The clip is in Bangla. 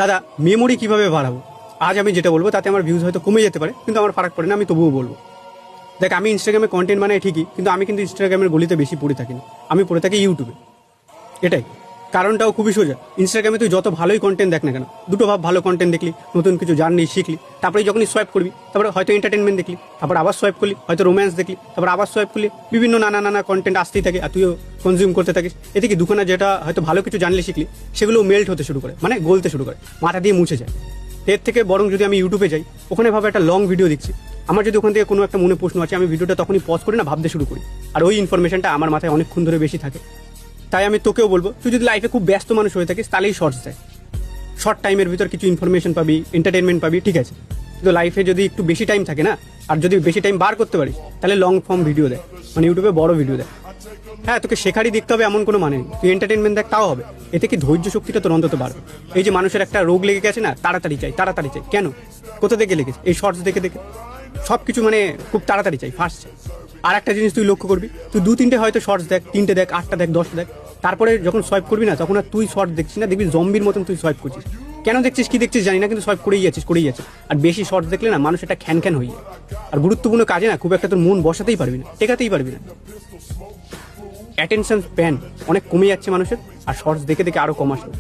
দাদা মেমোরি কিভাবে বাড়াবো? আজ আমি যেটা বলবো তাতে আমার ভিউজ হয়তো কমে যেতে পারে, কিন্তু আমার ফারাক পড়ে না, আমি তবুও বলবো। দেখ, আমি ইনস্টাগ্রামে কন্টেন্ট বানাই ঠিকই, কিন্তু আমি কিন্তু ইনস্টাগ্রামের গলিতে বেশি পড়ে থাকি না, আমি পড়ে থাকি ইউটিউবে। এটাই কারণটাও খুবই সোজা। ইনস্টাগ্রামে তুই যত ভালোই কন্টেন্ট দেখ না কেন, দুটো ভালো কন্টেন্ট দেখলি, নতুন কিছু জানলি, শিখলি, তারপরে যখনই সোয়াইপ করবি, তারপরে হয়তো এন্টারটেনমেন্ট দেখলি, তারপর আবার সোয়াইপ করলি, হয়তো রোম্যান্স দেখলি, তারপর আবার সোয়াইপ করলি, বিভিন্ন নানা কন্টেন্ট আসতেই থাকে, আর তুইও কনজিউম করতে থাকিস। এতে কি দুখানা যেটা হয়তো ভালো কিছু জানলি, শিখলি, সেগুলো মেল্ট হতে শুরু করে, মানে গলতে শুরু করে, মাথা দিয়ে মুছে যায়। এর থেকে বরং যদি আমি ইউটিউবে যাই, ওখানে ভাবে একটা লং ভিডিও দেখছি, আমার যদি ওখান থেকে কোনো একটা মনে প্রশ্ন আছে, আমি ভিডিওটা তখনই পজ করে না ভাবতে শুরু করি, আর ওই ইনফরমেশনটা আমার মাথায় অনেকক্ষণ ধরে বেশি থাকে। তাই আমি তোকেও বলবো, তুই যদি লাইফে খুব ব্যস্ত মানুষ হয়ে থাকিস, তাহলেই শর্টস দেয়। শর্ট টাইমের ভিতর কিছু ইনফরমেশন পাবি, এন্টারটেনমেন্ট পাবি, ঠিক আছে। কিন্তু লাইফে যদি একটু বেশি টাইম থাকে না, আর যদি বেশি টাইম বার করতে পারিস, তাহলে লং ফর্ম ভিডিও দেয়, মানে ইউটিউবে বড় ভিডিও দেয়। হ্যাঁ, তোকে শেখারই দেখতে হবে এমন কোনো মানে নেই, তুই এন্টারটেনমেন্ট দেখ, তাও হবে। এতে কি ধৈর্য শক্তিটা তোর অন্তত বাড়বে। এই যে মানুষের একটা রোগ লেগে গেছে না, তাড়াতাড়ি চাই, কেন? কোথা থেকে লেগেছে? এই শর্টস দেখে দেখে সব কিছু মানে খুব তাড়াতাড়ি চাই, ফার্স্ট চাই। আর একটা জিনিস তুই লক্ষ্য করবি, তুই 2-3টে হয়তো শর্টস দেখ, 3টে দেখ, 8টা দেখ, 10টা দেখ, তারপরে যখন সোয়াইপ করবি না, তখন আর তুই শর্ট দেখছিস না, দেখবি জম্বির মতন তুই সোয়াইপ করছিস। কেন দেখছিস, কি দেখছিস জানি না, কিন্তু সোয়াইপ করেই যাচ্ছিস। আর বেশি শর্টস দেখলে না, মানুষ একটা খ্যান হয়ে যায়, আর গুরুত্বপূর্ণ কাজে না খুব একটা তোর মন বসাতেই পারবি না, টেকাতেই পারবি না। অ্যাটেনশন স্প্যান অনেক কমে যাচ্ছে মানুষের, আর শর্টস দেখে দেখে আরও কম আসবে।